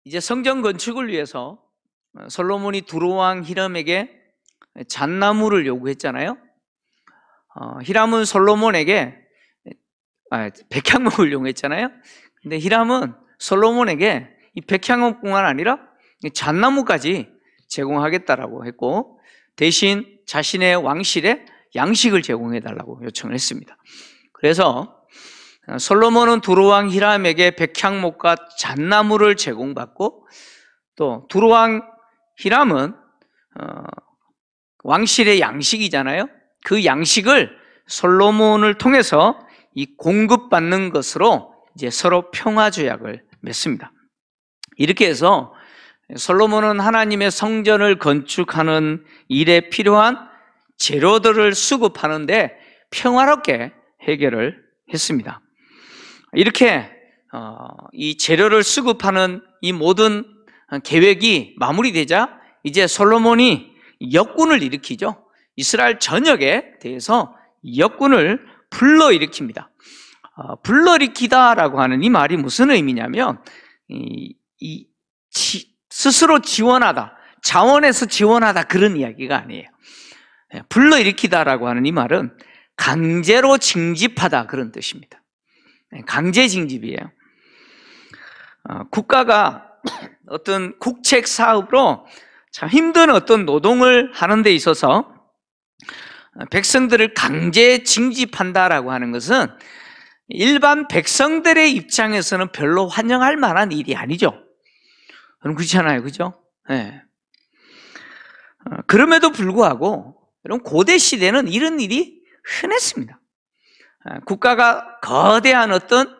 이제 성전 건축을 위해서 솔로몬이 두로왕 히람에게 잣나무를 요구했잖아요. 히람은 솔로몬에게 백향목을 요구했잖아요. 근데 히람은 솔로몬에게 이 백향목뿐만 아니라 잣나무까지 제공하겠다라고 했고, 대신 자신의 왕실에 양식을 제공해달라고 요청을 했습니다. 그래서 솔로몬은 두로왕 히람에게 백향목과 잣나무를 제공받고, 또 두로왕 히람은 왕실의 양식이잖아요. 그 양식을 솔로몬을 통해서 이 공급받는 것으로 이제 서로 평화조약을 맺습니다. 이렇게 해서 솔로몬은 하나님의 성전을 건축하는 일에 필요한 재료들을 수급하는데 평화롭게 해결을 했습니다. 이렇게 이 재료를 수급하는 이 모든 계획이 마무리되자 이제 솔로몬이 역군을 일으키죠. 이스라엘 전역에 대해서 역군을 불러일으킵니다. 불러일으키다라고 하는 이 말이 무슨 의미냐면 스스로 지원하다, 자원에서 지원하다, 그런 이야기가 아니에요. 불러일으키다라고 하는 이 말은 강제로 징집하다, 그런 뜻입니다. 강제 징집이에요. 국가가 어떤 국책 사업으로 참 힘든 어떤 노동을 하는 데 있어서 백성들을 강제 징집한다라고 하는 것은 일반 백성들의 입장에서는 별로 환영할 만한 일이 아니죠. 여러분 그렇잖아요, 그죠? 네. 그럼에도 불구하고 여러분 고대 시대는 이런 일이 흔했습니다. 국가가 거대한 어떤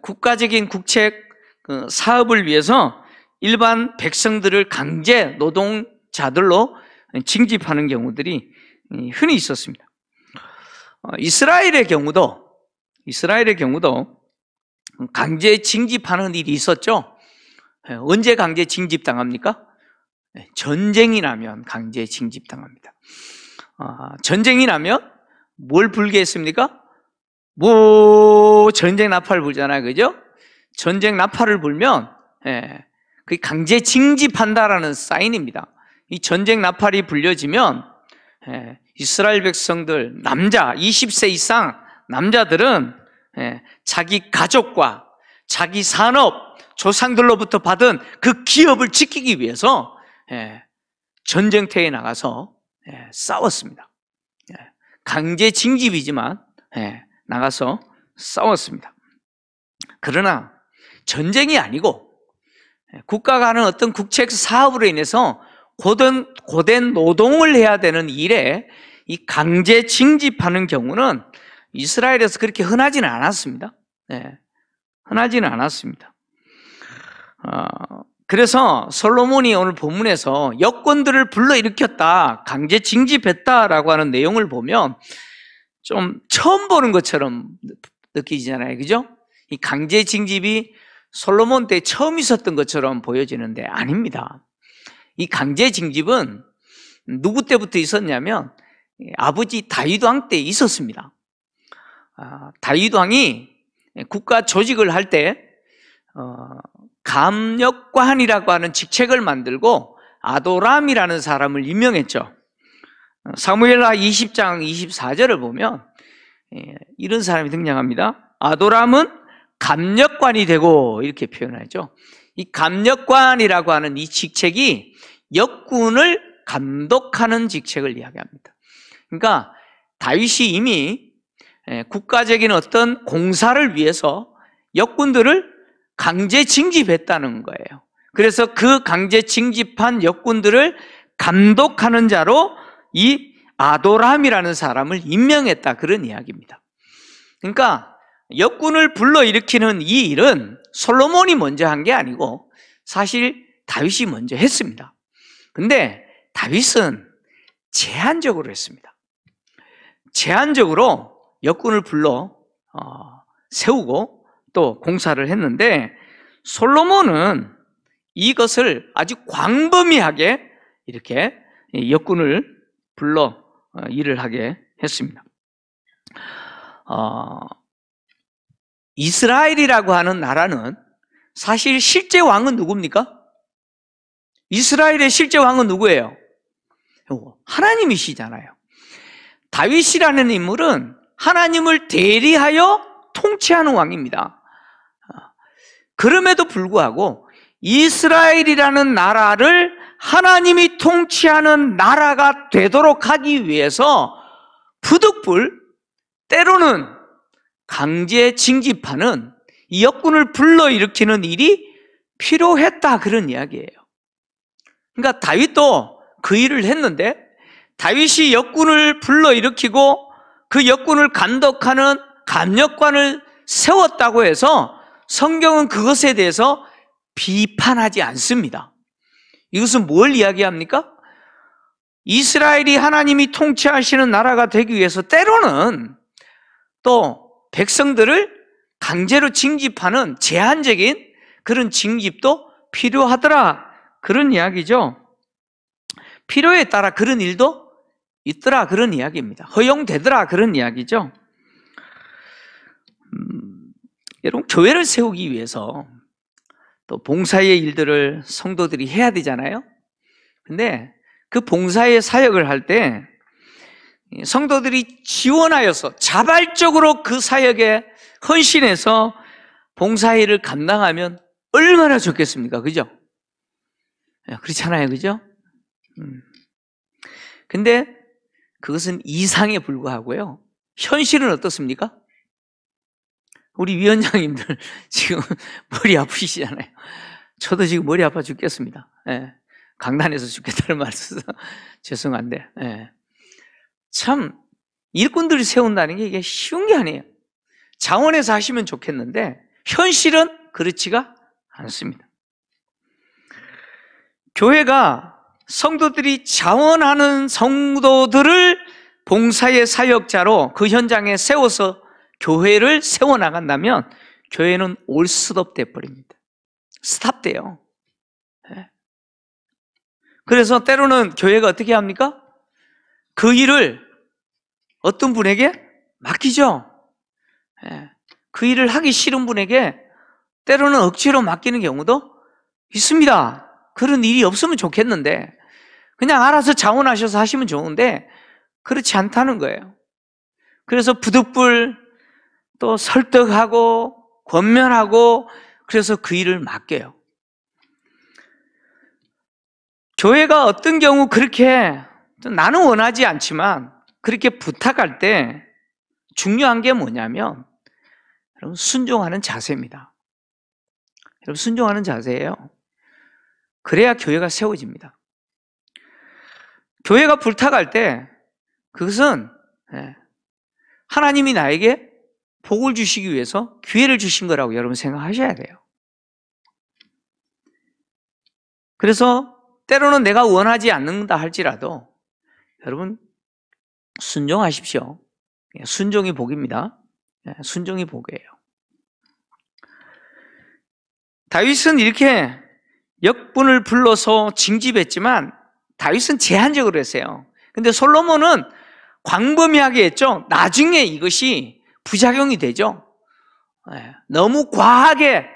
국가적인 국책 사업을 위해서 일반 백성들을 강제 노동자들로 징집하는 경우들이 흔히 있었습니다. 이스라엘의 경우도 강제 징집하는 일이 있었죠. 언제 강제 징집당합니까? 전쟁이 나면 강제 징집당합니다. 전쟁이 나면 뭘 불게 했습니까? 전쟁 나팔을 불잖아요, 그죠? 전쟁 나팔을 불면 그게 강제 징집한다라는 사인입니다. 이 전쟁 나팔이 불려지면 이스라엘 백성들, 남자 20세 이상 남자들은 자기 가족과 자기 산업, 조상들로부터 받은 그 기업을 지키기 위해서 전쟁터에 나가서 싸웠습니다. 강제 징집이지만 나가서 싸웠습니다. 그러나 전쟁이 아니고 국가가 하는 어떤 국책 사업으로 인해서 고된 노동을 해야 되는 일에 이 강제 징집하는 경우는 이스라엘에서 그렇게 흔하지는 않았습니다. 흔하지는 않았습니다. 그래서 솔로몬이 오늘 본문에서 역군들을 불러일으켰다, 강제 징집했다라고 하는 내용을 보면 좀 처음 보는 것처럼 느끼잖아요, 그죠? 이 강제 징집이 솔로몬 때 처음 있었던 것처럼 보여지는데 아닙니다. 이 강제 징집은 누구 때부터 있었냐면 아버지 다윗 왕 때 있었습니다. 다윗 왕이 국가 조직을 할 때 감역관이라고 하는 직책을 만들고 아도람이라는 사람을 임명했죠. 사무엘하 20장 24절을 보면 이런 사람이 등장합니다. 아도람은 감역관이 되고, 이렇게 표현하죠. 이 감역관이라고 하는 이 직책이 역군을 감독하는 직책을 이야기합니다. 그러니까 다윗이 이미 국가적인 어떤 공사를 위해서 역군들을 강제 징집했다는 거예요. 그래서 그 강제 징집한 역군들을 감독하는 자로 이 아도람이라는 사람을 임명했다, 그런 이야기입니다. 그러니까 역군을 불러일으키는 이 일은 솔로몬이 먼저 한 게 아니고 사실 다윗이 먼저 했습니다. 근데 다윗은 제한적으로 했습니다. 제한적으로 역군을 불러 세우고 또 공사를 했는데, 솔로몬은 이것을 아주 광범위하게 이렇게 역군을 불러 일을 하게 했습니다. 이스라엘이라고 하는 나라는 사실 실제 왕은 누굽니까? 이스라엘의 실제 왕은 누구예요? 하나님이시잖아요. 다윗이라는 인물은 하나님을 대리하여 통치하는 왕입니다. 그럼에도 불구하고 이스라엘이라는 나라를 하나님이 통치하는 나라가 되도록 하기 위해서 부득불, 때로는 강제 징집하는 이 역군을 불러일으키는 일이 필요했다, 그런 이야기예요. 그러니까 다윗도 그 일을 했는데, 다윗이 역군을 불러일으키고 그 역군을 감독하는 감력관을 세웠다고 해서 성경은 그것에 대해서 비판하지 않습니다. 이것은 뭘 이야기합니까? 이스라엘이 하나님이 통치하시는 나라가 되기 위해서 때로는 또 백성들을 강제로 징집하는 제한적인 그런 징집도 필요하더라, 그런 이야기죠. 필요에 따라 그런 일도 있더라, 그런 이야기입니다. 허용되더라, 그런 이야기죠. 여러분, 교회를 세우기 위해서 또 봉사의 일들을 성도들이 해야 되잖아요. 근데 그 봉사의 사역을 할 때 성도들이 지원하여서 자발적으로 그 사역에 헌신해서 봉사일을 감당하면 얼마나 좋겠습니까? 그죠? 그렇잖아요. 그죠? 근데 그것은 이상에 불과하고요. 현실은 어떻습니까? 우리 위원장님들 지금 머리 아프시잖아요. 저도 지금 머리 아파 죽겠습니다. 예. 강단에서 죽겠다는 말 써서 죄송한데, 예. 참 일꾼들을 세운다는 게 이게 쉬운 게 아니에요. 자원해서 하시면 좋겠는데 현실은 그렇지가 않습니다. 교회가 성도들이 자원하는 성도들을 봉사의 사역자로 그 현장에 세워서 교회를 세워나간다면 교회는 올스톱 돼버립니다. 스탑돼요. 네. 그래서 때로는 교회가 어떻게 합니까? 그 일을 어떤 분에게 맡기죠. 네. 그 일을 하기 싫은 분에게 때로는 억지로 맡기는 경우도 있습니다. 그런 일이 없으면 좋겠는데 그냥 알아서 자원하셔서 하시면 좋은데 그렇지 않다는 거예요. 그래서 부득불 또 설득하고 권면하고 그래서 그 일을 맡겨요. 교회가 어떤 경우 그렇게 나는 원하지 않지만 그렇게 부탁할 때 중요한 게 뭐냐면 여러분 순종하는 자세입니다. 여러분 순종하는 자세예요. 그래야 교회가 세워집니다. 교회가 부탁할 때 그것은 하나님이 나에게 복을 주시기 위해서 기회를 주신 거라고 여러분 생각하셔야 돼요. 그래서 때로는 내가 원하지 않는다 할지라도 여러분 순종하십시오. 순종이 복입니다. 순종이 복이에요. 다윗은 이렇게 역군을 불러서 징집했지만 다윗은 제한적으로 했어요. 근데 솔로몬은 광범위하게 했죠. 나중에 이것이 부작용이 되죠. 너무 과하게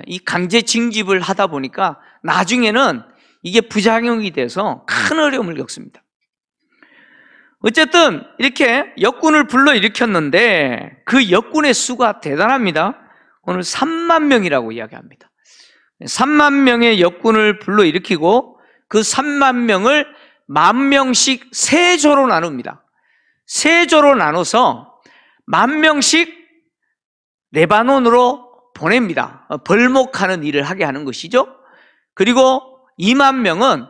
이 강제 징집을 하다 보니까 나중에는 이게 부작용이 돼서 큰 어려움을 겪습니다. 어쨌든 이렇게 역군을 불러일으켰는데 그 역군의 수가 대단합니다. 오늘 3만 명이라고 이야기합니다. 3만 명의 역군을 불러일으키고 그 3만 명을 10,000명씩 세 조로 나눕니다. 세 조로 나눠서 10,000명씩 레바논으로 보냅니다. 벌목하는 일을 하게 하는 것이죠. 그리고 20,000명은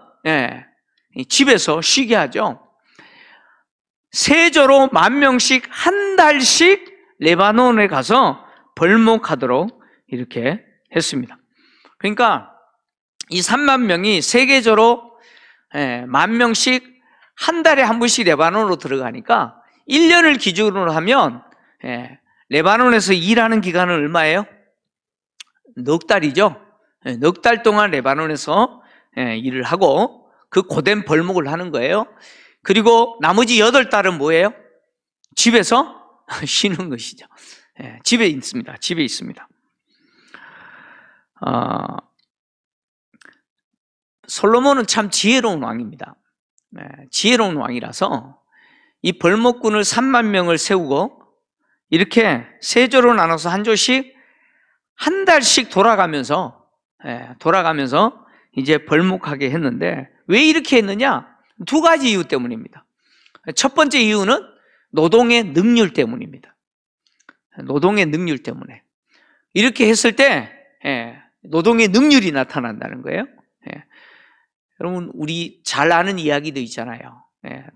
집에서 쉬게 하죠. 세 조로 10,000명씩 한 달씩 레바논에 가서 벌목하도록 이렇게 했습니다. 그러니까 이 3만 명이 세계적으로 10,000명씩 한 달에 한 번씩 레바논으로 들어가니까 1년을 기준으로 하면 레바논에서 일하는 기간은 얼마예요? 넉 달이죠. 넉 달 동안 레바논에서 일을 하고 그 고된 벌목을 하는 거예요. 그리고 나머지 8달은 뭐예요? 집에서 쉬는 것이죠. 집에 있습니다. 집에 있습니다. 솔로몬은 참 지혜로운 왕입니다. 지혜로운 왕이라서 이 벌목군을 3만 명을 세우고 이렇게 세 조로 나눠서 한 조씩 한 달씩 돌아가면서 이제 벌목하게 했는데, 왜 이렇게 했느냐? 두 가지 이유 때문입니다. 첫 번째 이유는 노동의 능률 때문입니다. 노동의 능률 때문에. 이렇게 했을 때 노동의 능률이 나타난다는 거예요. 여러분, 우리 잘 아는 이야기도 있잖아요.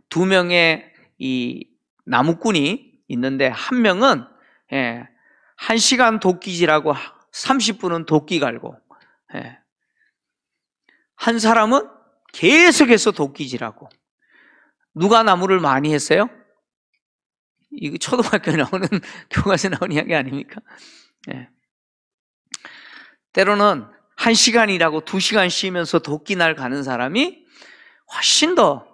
두 명의 이 나무꾼이 있는데, 한 명은 1시간 도끼질하고 30분은 도끼 갈고, 한 사람은 계속해서 도끼질하고. 누가 나무를 많이 했어요? 이거 초등학교에 나오는 교과서에 나오는 이야기 아닙니까? 때로는 1시간이라고 2시간 쉬면서 도끼날 가는 사람이 훨씬 더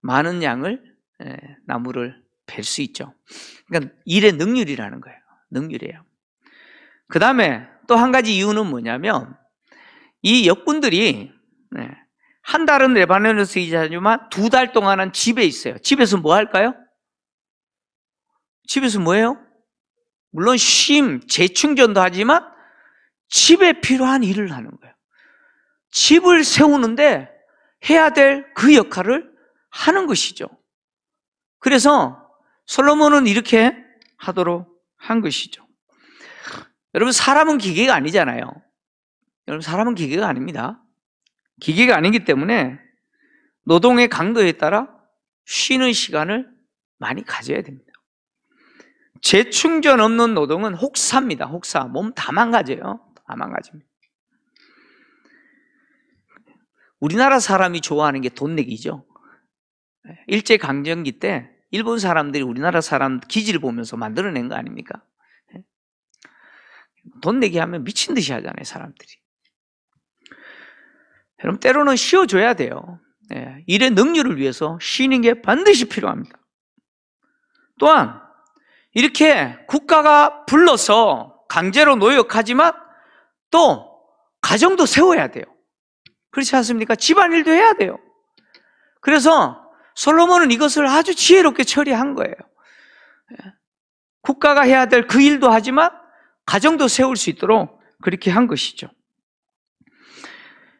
많은 양을 나무를 벨 수 있죠. 그러니까 일의 능률이라는 거예요. 능률이에요. 그 다음에 또 한 가지 이유는 뭐냐면, 이 역군들이 한 달은 레바논에서 일하지만 2달 동안은 집에 있어요. 집에서 뭐 할까요? 집에서 뭐 해요? 물론 재충전도 하지만 집에 필요한 일을 하는 거예요. 집을 세우는데 해야 될 그 역할을 하는 것이죠. 그래서 솔로몬은 이렇게 하도록 한 것이죠. 여러분, 사람은 기계가 아니잖아요. 여러분, 사람은 기계가 아닙니다. 기계가 아니기 때문에 노동의 강도에 따라 쉬는 시간을 많이 가져야 됩니다. 재충전 없는 노동은 혹사입니다. 혹사. 몸 다 망가져요. 다 망가집니다. 우리나라 사람이 좋아하는 게 돈 내기죠. 일제강점기 때 일본 사람들이 우리나라 사람 기지를 보면서 만들어낸 거 아닙니까? 돈 내기 하면 미친 듯이 하잖아요, 사람들이. 여러분, 때로는 쉬어줘야 돼요. 일의 능률을 위해서 쉬는 게 반드시 필요합니다. 또한 이렇게 국가가 불러서 강제로 노역하지만 또 가정도 세워야 돼요. 그렇지 않습니까? 집안일도 해야 돼요. 그래서 솔로몬은 이것을 아주 지혜롭게 처리한 거예요. 국가가 해야 될 그 일도 하지만 가정도 세울 수 있도록 그렇게 한 것이죠.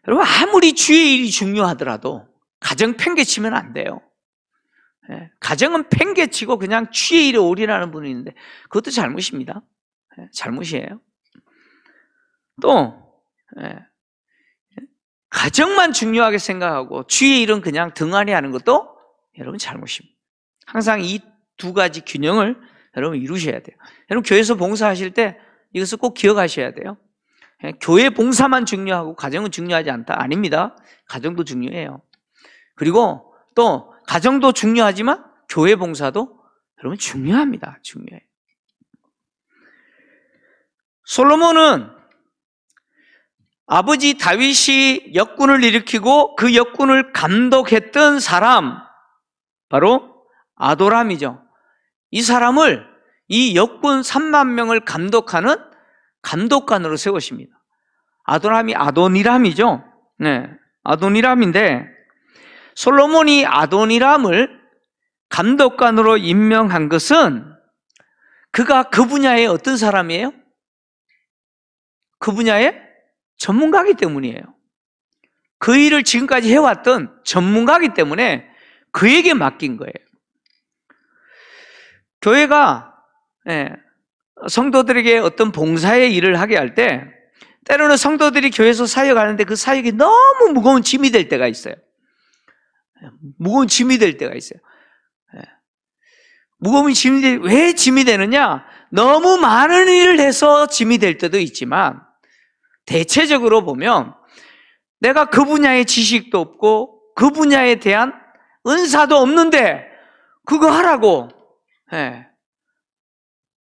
여러분, 아무리 주의 일이 중요하더라도 가정 팽개치면 안 돼요. 가정은 팽개치고 그냥 주의 일에 올인하는 분이 있는데 그것도 잘못입니다. 잘못이에요. 또 가정만 중요하게 생각하고 주의 일은 그냥 등한히 하는 것도 여러분 잘못입니다. 항상 이 두 가지 균형을 여러분 이루셔야 돼요. 여러분, 교회에서 봉사하실 때 이것을 꼭 기억하셔야 돼요. 교회 봉사만 중요하고 가정은 중요하지 않다. 아닙니다. 가정도 중요해요. 그리고 또 가정도 중요하지만 교회 봉사도 여러분 중요합니다. 중요해요. 솔로몬은 아버지 다윗이 역군을 일으키고 그 역군을 감독했던 사람, 바로 아도람이죠. 이 사람을, 이 역군 3만 명을 감독하는 감독관으로 세우십니다. 아도람이 아도니람이죠. 아도니람인데, 솔로몬이 아도니람을 감독관으로 임명한 것은 그가 그 분야의 어떤 사람이에요? 그 분야의 전문가이기 때문이에요. 그 일을 지금까지 해왔던 전문가이기 때문에 그에게 맡긴 거예요. 교회가 성도들에게 어떤 봉사의 일을 하게 할 때 때로는 성도들이 교회에서 사역하는데 그 사역이 너무 무거운 짐이 될 때가 있어요. 무거운 짐이 될 때가 있어요. 무거운 짐이 왜 짐이 되느냐? 너무 많은 일을 해서 짐이 될 때도 있지만 대체적으로 보면 내가 그 분야의 지식도 없고 그 분야에 대한 은사도 없는데 그거 하라고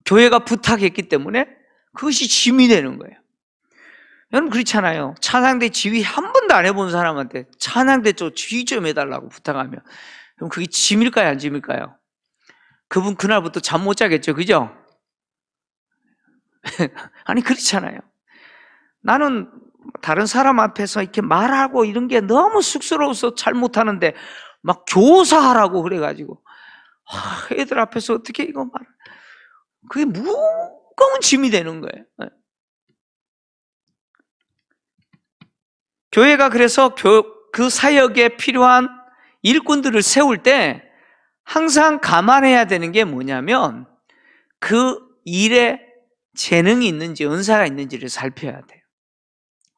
교회가 부탁했기 때문에 그것이 짐이 되는 거예요. 여러분, 그렇잖아요. 찬양대 지휘 한 번도 안 해본 사람한테 찬양대 좀 지휘 좀 해달라고 부탁하면 그럼 그게 짐일까요, 안 짐일까요? 그분 그날부터 잠 못 자겠죠, 그죠? 아니, 그렇잖아요. 나는 다른 사람 앞에서 이렇게 말하고 이런 게 너무 쑥스러워서 잘 못하는데 막 교사하라고 그래가지고 애들 앞에서 어떻게 이거 말, 그게 무거운 짐이 되는 거예요. 교회가 그래서 그 사역에 필요한 일꾼들을 세울 때 항상 감안해야 되는 게 뭐냐면 그 일에 재능이 있는지 은사가 있는지를 살펴야 돼요.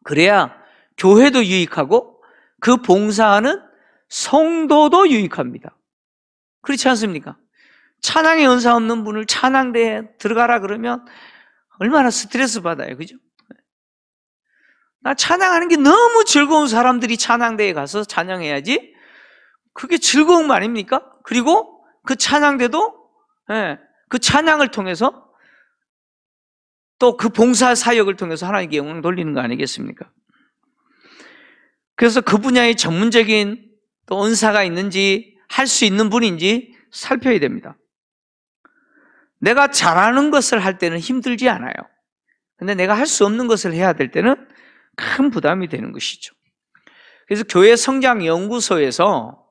그래야 교회도 유익하고 그 봉사하는 성도도 유익합니다. 그렇지 않습니까? 찬양에 은사 없는 분을 찬양대에 들어가라 그러면 얼마나 스트레스 받아요. 그죠? 나 찬양하는 게 너무 즐거운 사람들이 찬양대에 가서 찬양해야지. 그게 즐거운 거 아닙니까? 그리고 그 찬양대도 그 찬양을 통해서 또 그 봉사 사역을 통해서 하나님께 영광 돌리는 거 아니겠습니까? 그래서 그 분야의 전문적인 또 은사가 있는지 할 수 있는 분인지 살펴야 됩니다. 내가 잘하는 것을 할 때는 힘들지 않아요. 근데 내가 할 수 없는 것을 해야 될 때는 큰 부담이 되는 것이죠. 그래서 교회 성장 연구소에서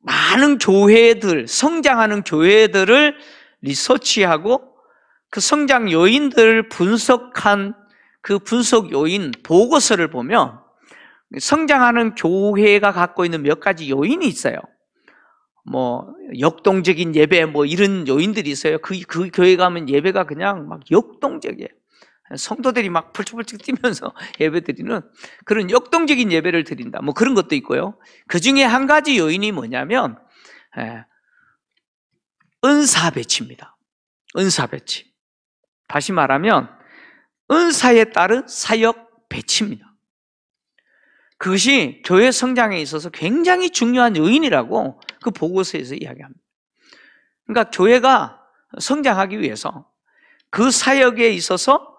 많은 교회들, 성장하는 교회들을 리서치하고 그 성장 요인들을 분석한 그 분석 요인 보고서를 보면 성장하는 교회가 갖고 있는 몇 가지 요인이 있어요. 뭐 역동적인 예배 뭐 이런 요인들이 있어요. 그 교회 가면 예배가 그냥 막 역동적이에요. 성도들이 막 펄쩍펄쩍 뛰면서 예배 드리는 그런 역동적인 예배를 드린다. 뭐 그런 것도 있고요. 그 중에 한 가지 요인이 뭐냐면 은사 배치입니다. 은사 배치. 다시 말하면 은사에 따른 사역 배치입니다. 그것이 교회 성장에 있어서 굉장히 중요한 요인이라고 그 보고서에서 이야기합니다. 그러니까 교회가 성장하기 위해서 그 사역에 있어서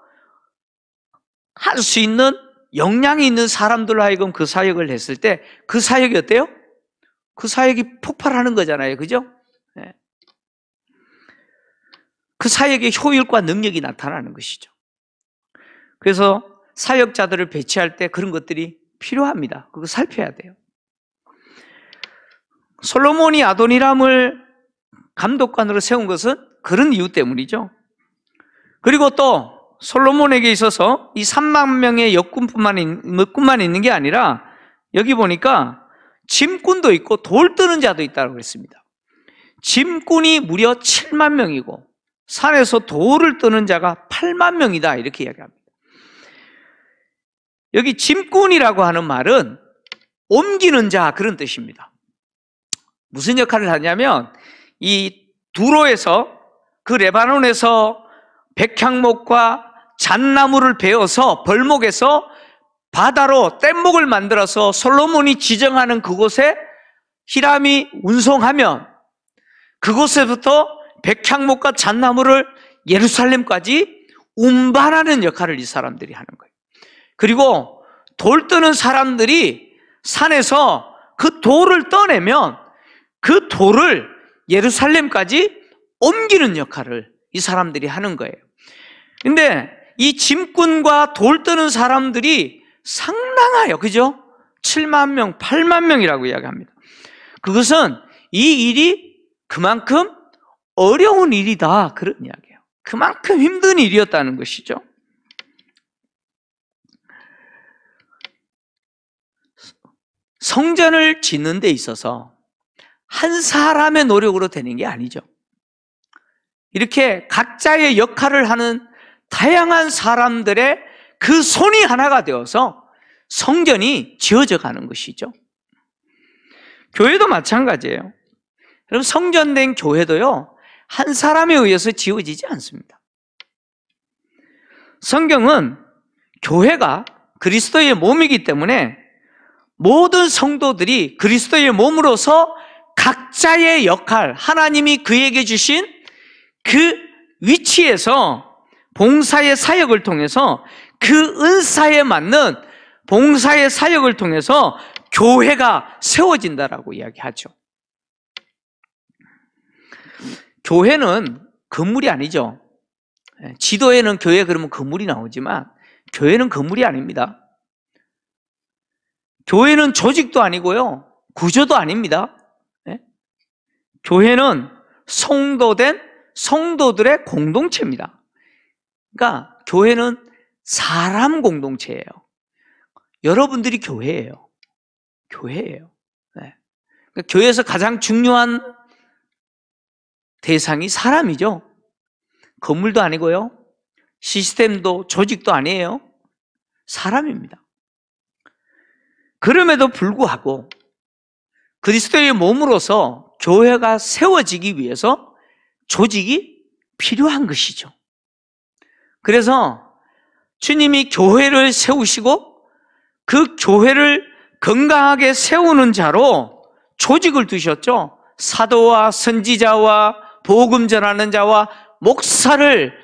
할 수 있는 역량이 있는 사람들로 하여금 그 사역을 했을 때 그 사역이 어때요? 그 사역이 폭발하는 거잖아요. 그죠? 네. 그 사역의 효율과 능력이 나타나는 것이죠. 그래서 사역자들을 배치할 때 그런 것들이 필요합니다. 그거 살펴야 돼요. 솔로몬이 아도니람을 감독관으로 세운 것은 그런 이유 때문이죠. 그리고 또 솔로몬에게 있어서 이 3만 명의 역군만 있는 게 아니라 여기 보니까 짐꾼도 있고 돌 뜨는 자도 있다고 그랬습니다. 짐꾼이 무려 7만 명이고 산에서 돌을 뜨는 자가 8만 명이다 이렇게 이야기합니다. 여기 짐꾼이라고 하는 말은 옮기는 자 그런 뜻입니다. 무슨 역할을 하냐면 이 두로에서 그 레바논에서 백향목과 잣나무를 베어서 벌목에서 바다로 뗏목을 만들어서 솔로몬이 지정하는 그곳에 히람이 운송하면 그곳에부터 백향목과 잣나무를 예루살렘까지 운반하는 역할을 이 사람들이 하는 거예요. 그리고 돌 뜨는 사람들이 산에서 그 돌을 떠내면 그 돌을 예루살렘까지 옮기는 역할을 이 사람들이 하는 거예요. 근데 이 짐꾼과 돌 뜨는 사람들이 상당해요. 그죠? 7만 명, 8만 명이라고 이야기합니다. 그것은 이 일이 그만큼 어려운 일이다 그런 이야기예요. 그만큼 힘든 일이었다는 것이죠. 성전을 짓는 데 있어서 한 사람의 노력으로 되는 게 아니죠. 이렇게 각자의 역할을 하는 다양한 사람들의 그 손이 하나가 되어서 성전이 지어져 가는 것이죠. 교회도 마찬가지예요. 여러분, 성전된 교회도요, 한 사람에 의해서 지어지지 않습니다. 성경은 교회가 그리스도의 몸이기 때문에 모든 성도들이 그리스도의 몸으로서 각자의 역할, 하나님이 그에게 주신 그 위치에서 봉사의 사역을 통해서 그 은사에 맞는 봉사의 사역을 통해서 교회가 세워진다라고 이야기하죠. 교회는 건물이 아니죠. 지도에는 교회 그러면 건물이 나오지만 교회는 건물이 아닙니다. 교회는 조직도 아니고요, 구조도 아닙니다. 교회는 성도된 성도들의 공동체입니다. 그러니까 교회는 사람 공동체예요. 여러분들이 교회예요. 교회예요. 그러니까 교회에서 가장 중요한 대상이 사람이죠. 건물도 아니고요, 시스템도 조직도 아니에요. 사람입니다. 그럼에도 불구하고 그리스도의 몸으로서 교회가 세워지기 위해서 조직이 필요한 것이죠. 그래서 주님이 교회를 세우시고 그 교회를 건강하게 세우는 자로 조직을 두셨죠. 사도와 선지자와 복음 전하는 자와 목사를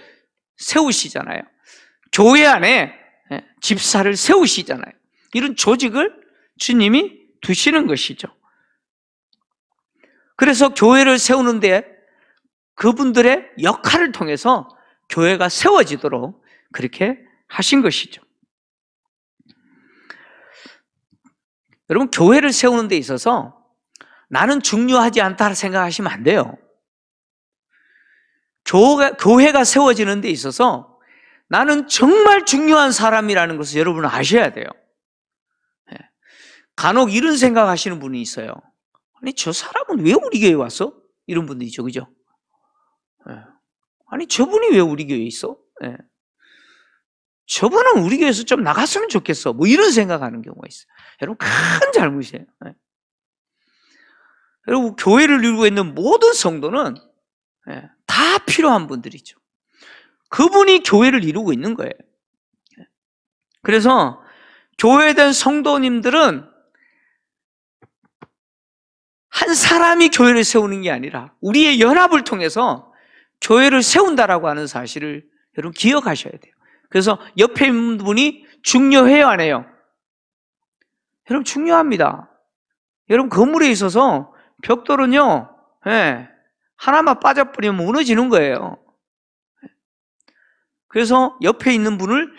세우시잖아요. 교회 안에 집사를 세우시잖아요. 이런 조직을 주님이 두시는 것이죠. 그래서 교회를 세우는데 그분들의 역할을 통해서 교회가 세워지도록 그렇게 하신 것이죠. 여러분, 교회를 세우는 데 있어서 나는 중요하지 않다 생각하시면 안 돼요. 교회가 세워지는 데 있어서 나는 정말 중요한 사람이라는 것을 여러분은 아셔야 돼요. 간혹 이런 생각하시는 분이 있어요. 아니, 저 사람은 왜 우리 교회에 왔어? 이런 분도 있죠, 그죠? 아니, 저분이 왜 우리 교회에 있어? 저분은 우리 교회에서 좀 나갔으면 좋겠어. 뭐 이런 생각하는 경우가 있어요. 여러분, 큰 잘못이에요. 여러분, 교회를 이루고 있는 모든 성도는 다 필요한 분들이죠. 그분이 교회를 이루고 있는 거예요. 그래서 교회된 성도님들은 한 사람이 교회를 세우는 게 아니라 우리의 연합을 통해서 교회를 세운다라고 하는 사실을 여러분 기억하셔야 돼요. 그래서 옆에 있는 분이 중요해요, 안 해요? 여러분, 중요합니다. 여러분, 건물에 있어서 벽돌은요, 하나만 빠져버리면 무너지는 거예요. 그래서 옆에 있는 분을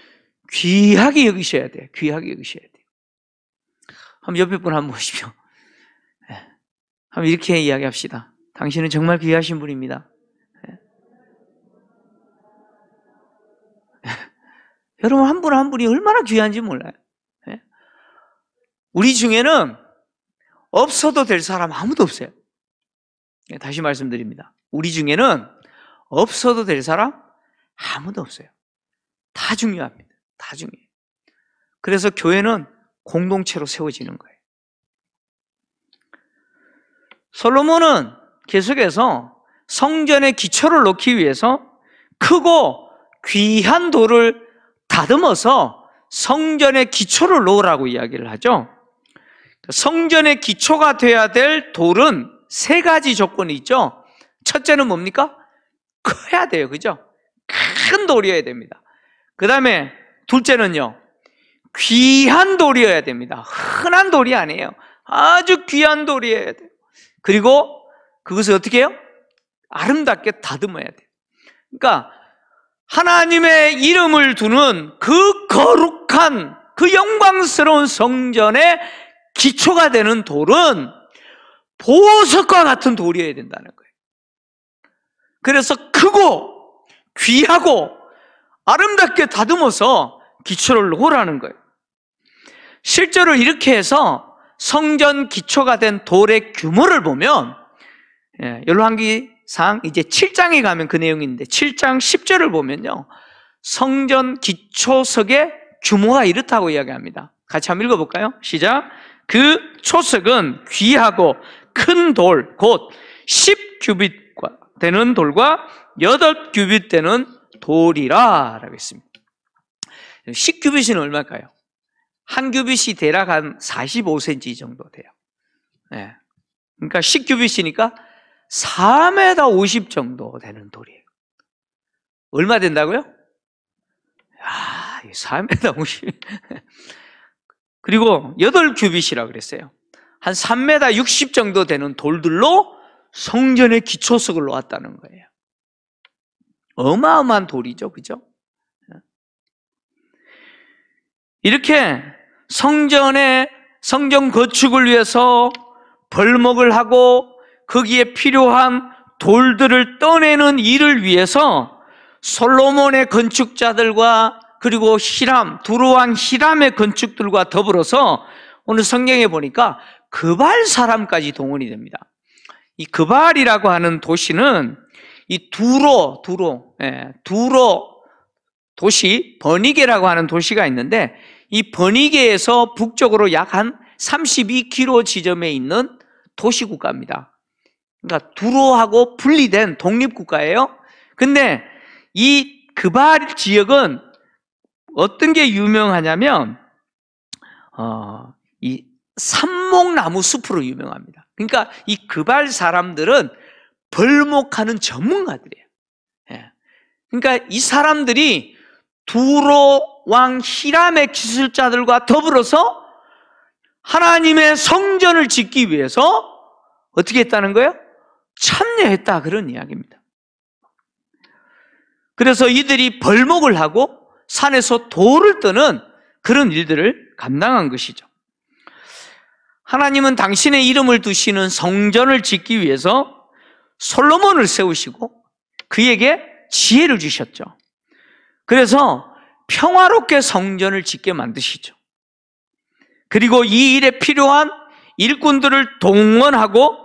귀하게 여기셔야 돼요. 귀하게 여기셔야 돼요. 한번 옆에 분 한번 보십시오. 한번 이렇게 이야기합시다. 당신은 정말 귀하신 분입니다. 여러분, 한 분 한 분이 얼마나 귀한지 몰라요. 우리 중에는 없어도 될 사람 아무도 없어요. 다시 말씀드립니다. 우리 중에는 없어도 될 사람 아무도 없어요. 다 중요합니다. 다 중요해요. 그래서 교회는 공동체로 세워지는 거예요. 솔로몬은 계속해서 성전의 기초를 놓기 위해서 크고 귀한 돌을 다듬어서 성전의 기초를 놓으라고 이야기를 하죠. 성전의 기초가 돼야 될 돌은 세 가지 조건이 있죠. 첫째는 뭡니까? 커야 돼요. 그죠? 큰 돌이어야 됩니다. 그 다음에 둘째는요, 귀한 돌이어야 됩니다. 흔한 돌이 아니에요. 아주 귀한 돌이어야 돼요. 그리고 그것을 어떻게 해요? 아름답게 다듬어야 돼요. 그러니까 하나님의 이름을 두는 그 거룩한, 그 영광스러운 성전의 기초가 되는 돌은 보석과 같은 돌이어야 된다는 거예요. 그래서 크고 귀하고 아름답게 다듬어서 기초를 놓으라는 거예요. 실제로 이렇게 해서 성전 기초가 된 돌의 규모를 보면, 열왕기상 이제 7장에 가면 그 내용이 있는데 7장 10절을 보면요, 성전 기초석의 규모가 이렇다고 이야기합니다. 같이 한번 읽어볼까요? 시작. 그 초석은 귀하고 큰 돌, 곧 10규빗 되는 돌과 8규빗 되는 돌이라 라고 했습니다. 10규빗은 얼마일까요? 한 규빗이 대략 한 45cm 정도 돼요. 그러니까 10규빗이니까 4m 50 정도 되는 돌이에요. 얼마 된다고요? 4m 50. 그리고 8규빗이라고 그랬어요. 한 3m 60 정도 되는 돌들로 성전의 기초석을 놓았다는 거예요. 어마어마한 돌이죠. 그죠? 이렇게 성전 건축을 위해서 벌목을 하고 거기에 필요한 돌들을 떠내는 일을 위해서 솔로몬의 건축자들과 그리고 두로왕 히람의 건축들과 더불어서 오늘 성경에 보니까 그발 사람까지 동원이 됩니다. 이 그발이라고 하는 도시는 이 두로 도시 버니게라고 하는 도시가 있는데, 이 버니게에서 북쪽으로 약 한 32km 지점에 있는 도시국가입니다. 그러니까 두로하고 분리된 독립국가예요. 근데 이 그발 지역은 어떤 게 유명하냐면 이 삼목나무 숲으로 유명합니다. 그러니까 이 그발 사람들은 벌목하는 전문가들이에요. 그러니까 이 사람들이 두로 왕 히람의 기술자들과 더불어서 하나님의 성전을 짓기 위해서 어떻게 했다는 거예요? 참여했다, 그런 이야기입니다. 그래서 이들이 벌목을 하고 산에서 돌을 떠는 그런 일들을 감당한 것이죠. 하나님은 당신의 이름을 두시는 성전을 짓기 위해서 솔로몬을 세우시고 그에게 지혜를 주셨죠. 그래서 평화롭게 성전을 짓게 만드시죠. 그리고 이 일에 필요한 일꾼들을 동원하고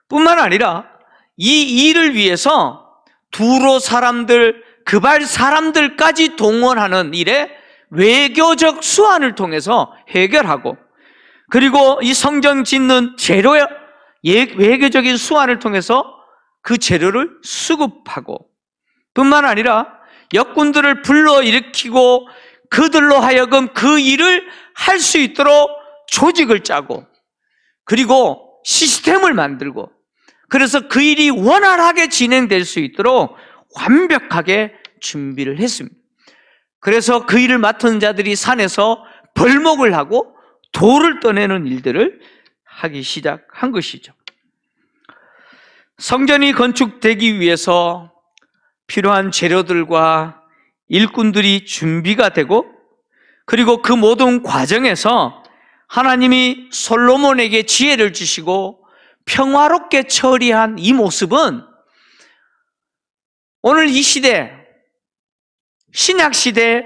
뿐만 아니라 이 일을 위해서 두로 사람들, 그발 사람들까지 동원하는 일에 외교적 수완을 통해서 해결하고, 그리고 이 성전 짓는 재료의 외교적인 수완을 통해서 그 재료를 수급하고, 뿐만 아니라 역군들을 불러일으키고 그들로 하여금 그 일을 할 수 있도록 조직을 짜고, 그리고 시스템을 만들고, 그래서 그 일이 원활하게 진행될 수 있도록 완벽하게 준비를 했습니다. 그래서 그 일을 맡은 자들이 산에서 벌목을 하고 돌을 떠내는 일들을 하기 시작한 것이죠. 성전이 건축되기 위해서 필요한 재료들과 일꾼들이 준비가 되고, 그리고 그 모든 과정에서 하나님이 솔로몬에게 지혜를 주시고 평화롭게 처리한 이 모습은 오늘 이 시대, 신약시대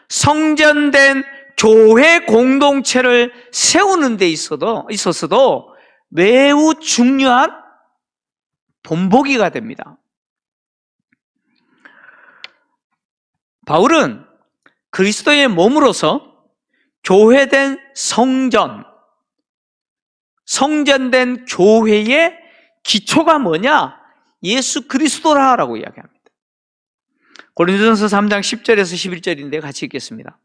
성전된 교회 공동체를 세우는 데 있어서도 매우 중요한 본보기가 됩니다. 바울은 그리스도의 몸으로서 교회된 성전된 교회의 기초가 뭐냐? 예수 그리스도라고 이야기합니다. 고린도전서 3장 10절에서 11절인데 같이 읽겠습니다.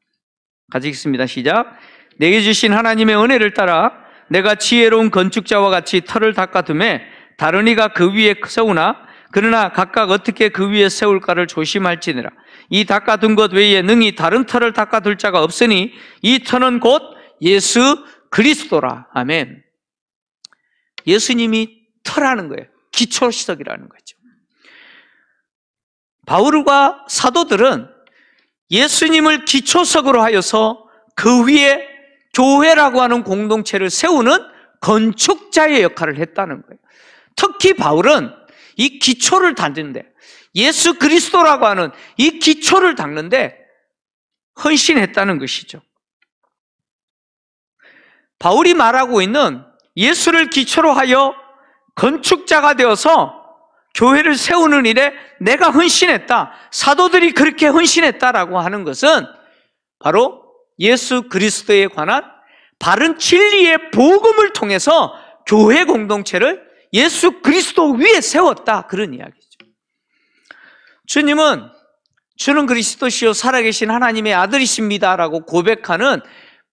같이 읽습니다. 시작. 내게 주신 하나님의 은혜를 따라 내가 지혜로운 건축자와 같이 터를 닦아두매 다른 이가 그 위에 세우나 그러나 각각 어떻게 그 위에 세울까를 조심할지니라. 이 닦아둔 것 외에 능히 다른 터를 닦아둘 자가 없으니 이 터는 곧 예수 그리스도라. 아멘. 예수님이 터라는 거예요. 기초시석이라는 거죠. 바울과 사도들은 예수님을 기초석으로 하여서 그 위에 교회라고 하는 공동체를 세우는 건축자의 역할을 했다는 거예요. 특히 바울은 이 기초를 닦는데, 예수 그리스도라고 하는 이 기초를 닦는데 헌신했다는 것이죠. 바울이 말하고 있는 예수를 기초로 하여 건축자가 되어서 교회를 세우는 일에 내가 헌신했다, 사도들이 그렇게 헌신했다라고 하는 것은 바로 예수 그리스도에 관한 바른 진리의 복음을 통해서 교회 공동체를 예수 그리스도 위에 세웠다, 그런 이야기죠. 주는 그리스도시요 살아계신 하나님의 아들이십니다라고 고백하는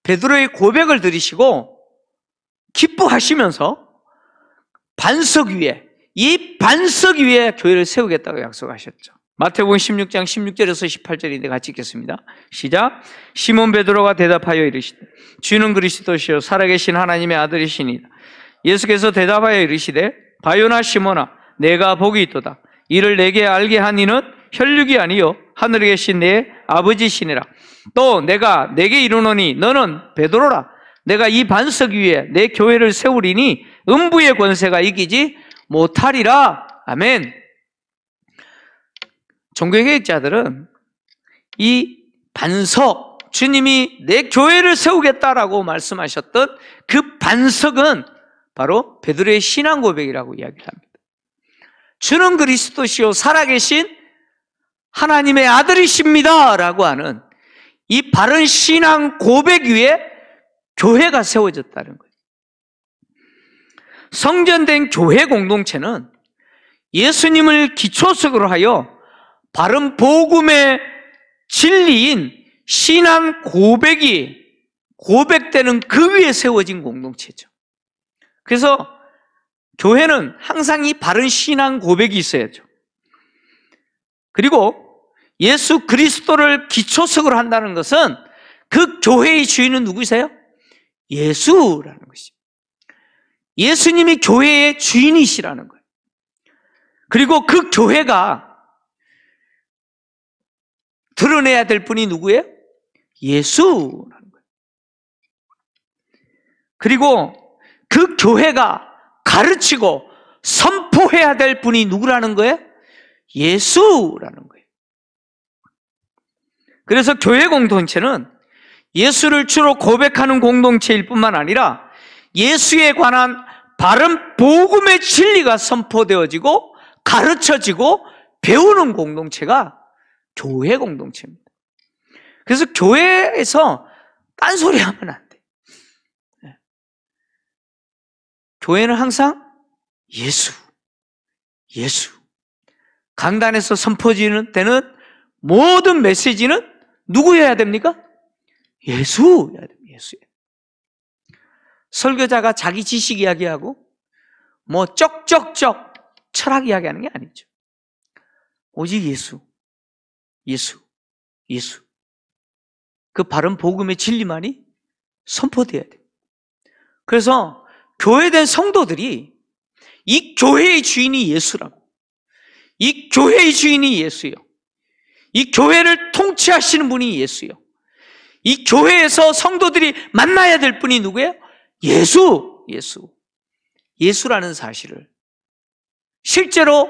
베드로의 고백을 들으시고 기뻐하시면서 이 반석 위에 교회를 세우겠다고 약속하셨죠. 마태복음 16장 16절에서 18절인데 같이 읽겠습니다. 시작. 시몬 베드로가 대답하여 이르시되 주는 그리스도시요 살아계신 하나님의 아들이시니이다. 예수께서 대답하여 이르시되 바요나 시몬아 내가 복이 있도다. 이를 내게 알게 한 이는 혈육이 아니요 하늘에 계신 내 아버지시니라. 또 내가 내게 이르노니 너는 베드로라. 내가 이 반석 위에 내 교회를 세우리니 음부의 권세가 이기지 못하리라. 아멘. 종교개혁자들은 이 반석, 주님이 내 교회를 세우겠다라고 말씀하셨던 그 반석은 바로 베드로의 신앙 고백이라고 이야기를 합니다. 주는 그리스도시요 살아계신 하나님의 아들이십니다 라고 하는 이 바른 신앙 고백 위에 교회가 세워졌다는 거예요. 성전된 교회 공동체는 예수님을 기초석으로 하여 바른 복음의 진리인 신앙 고백이 고백되는 그 위에 세워진 공동체죠. 그래서 교회는 항상 이 바른 신앙 고백이 있어야죠. 그리고 예수 그리스도를 기초석으로 한다는 것은 그 교회의 주인은 누구세요? 예수라는 것이죠. 예수님이 교회의 주인이시라는 거예요. 그리고 그 교회가 드러내야 될 분이 누구예요? 예수라는 거예요. 그리고 그 교회가 가르치고 선포해야 될 분이 누구라는 거예요? 예수라는 거예요. 그래서 교회 공동체는 예수를 주로 고백하는 공동체일 뿐만 아니라 예수에 관한 바른 복음의 진리가 선포되어지고 가르쳐지고 배우는 공동체가 교회 공동체입니다. 그래서 교회에서 딴소리 하면 안 돼. 교회는 항상 예수. 강단에서 선포지는 때는 모든 메시지는 누구여야 됩니까? 예수여야 됩니다. 예수. 설교자가 자기 지식 이야기하고 뭐 쩍쩍쩍 철학 이야기하는 게 아니죠. 오직 예수. 그 바른 복음의 진리만이 선포돼야 돼요. 그래서 교회된 성도들이 이 교회의 주인이 예수라고, 이 교회의 주인이 예수요, 이 교회를 통치하시는 분이 예수요, 이 교회에서 성도들이 만나야 될 분이 누구예요? 예수라는 사실을 실제로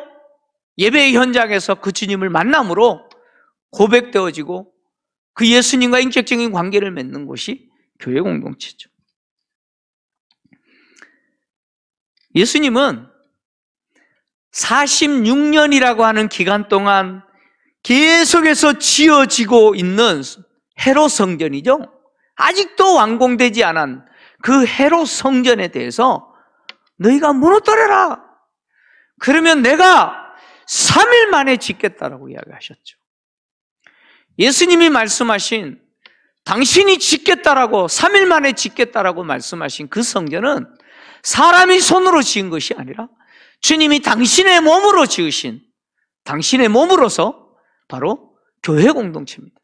예배의 현장에서 그 주님을 만남으로 고백되어지고 그 예수님과 인격적인 관계를 맺는 곳이 교회 공동체죠. 예수님은 46년이라고 하는 기간 동안 계속해서 지어지고 있는 헤롯 성전이죠. 아직도 완공되지 않은 그 헤롯 성전에 대해서 너희가 무너뜨려라. 그러면 내가 3일 만에 짓겠다라고 이야기하셨죠. 예수님이 말씀하신 당신이 짓겠다라고 3일 만에 짓겠다라고 말씀하신 그 성전은 사람이 손으로 지은 것이 아니라 주님이 당신의 몸으로 지으신 당신의 몸으로서 바로 교회 공동체입니다.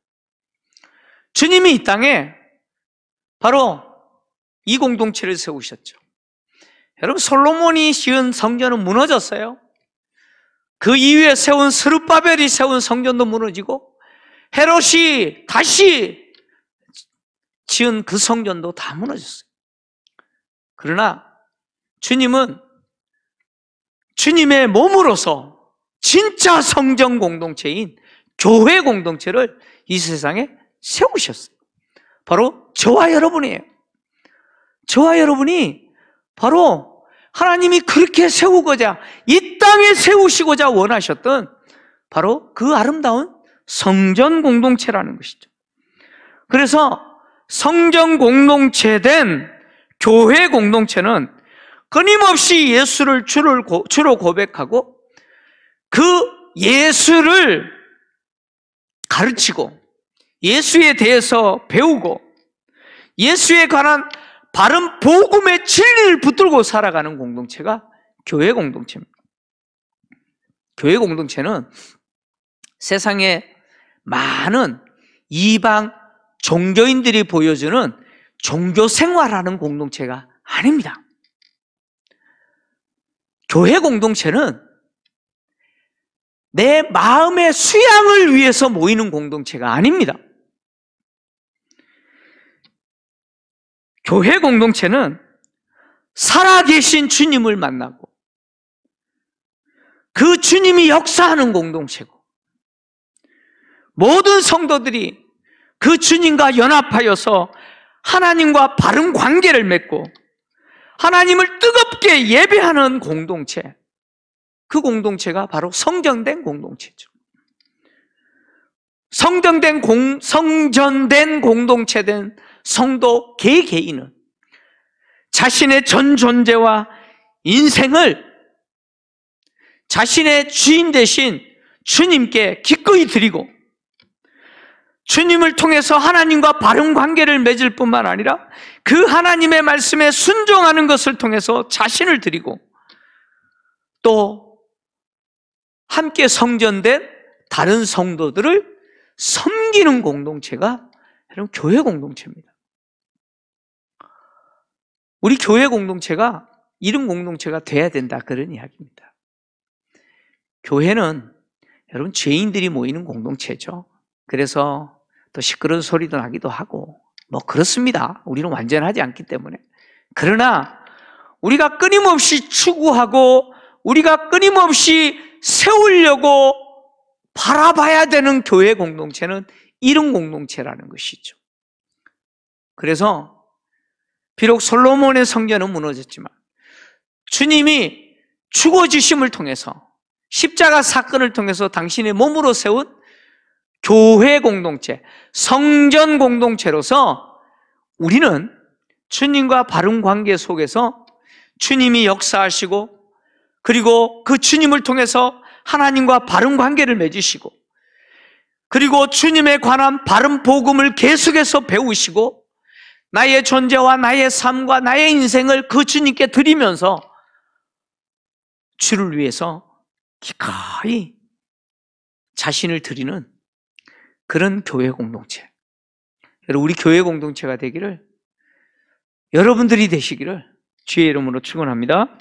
주님이 이 땅에 바로 이 공동체를 세우셨죠. 여러분, 솔로몬이 지은 성전은 무너졌어요. 그 이후에 세운 스룹바벨이 세운 성전도 무너지고 헤롯이 다시 지은 그 성전도 다 무너졌어요. 그러나 주님은 주님의 몸으로서 진짜 성전 공동체인 교회 공동체를 이 세상에 세우셨어요. 바로 저와 여러분이에요. 저와 여러분이 바로 하나님이 그렇게 세우고자 이 땅에 세우시고자 원하셨던 바로 그 아름다운 성전 공동체라는 것이죠. 그래서 성전 공동체된 교회 공동체는 끊임없이 예수를 주로 고백하고 그 예수를 가르치고 예수에 대해서 배우고 예수에 관한 바른 복음의 진리를 붙들고 살아가는 공동체가 교회 공동체입니다. 교회 공동체는 세상에 많은 이방 종교인들이 보여주는 종교 생활하는 공동체가 아닙니다. 교회 공동체는 내 마음의 수양을 위해서 모이는 공동체가 아닙니다. 교회 공동체는 살아계신 주님을 만나고 그 주님이 역사하는 공동체고, 모든 성도들이 그 주님과 연합하여서 하나님과 바른 관계를 맺고 하나님을 뜨겁게 예배하는 공동체, 그 공동체가 바로 성전된 공동체죠. 성전된 공동체된 성도 개개인은 자신의 전 존재와 인생을 자신의 주인 되신 주님께 기꺼이 드리고, 주님을 통해서 하나님과 바른 관계를 맺을 뿐만 아니라 그 하나님의 말씀에 순종하는 것을 통해서 자신을 드리고, 또 함께 성전된 다른 성도들을 섬기는 공동체가 여러분 교회 공동체입니다. 우리 교회 공동체가 이런 공동체가 돼야 된다, 그런 이야기입니다. 교회는 여러분 죄인들이 모이는 공동체죠. 그래서 또 시끄러운 소리도 나기도 하고 뭐 그렇습니다. 우리는 완전하지 않기 때문에. 그러나 우리가 끊임없이 추구하고 우리가 끊임없이 세우려고 바라봐야 되는 교회 공동체는 이런 공동체라는 것이죠. 그래서 비록 솔로몬의 성전은 무너졌지만 주님이 죽어주심을 통해서, 십자가 사건을 통해서 당신의 몸으로 세운 교회 공동체, 성전 공동체로서 우리는 주님과 바른 관계 속에서 주님이 역사하시고, 그리고 그 주님을 통해서 하나님과 바른 관계를 맺으시고, 그리고 주님에 관한 바른 복음을 계속해서 배우시고, 나의 존재와 나의 삶과 나의 인생을 그 주님께 드리면서 주를 위해서 기꺼이 자신을 드리는 그런 교회 공동체, 우리 교회 공동체가 되기를, 여러분들이 되시기를 주의 이름으로 축원합니다.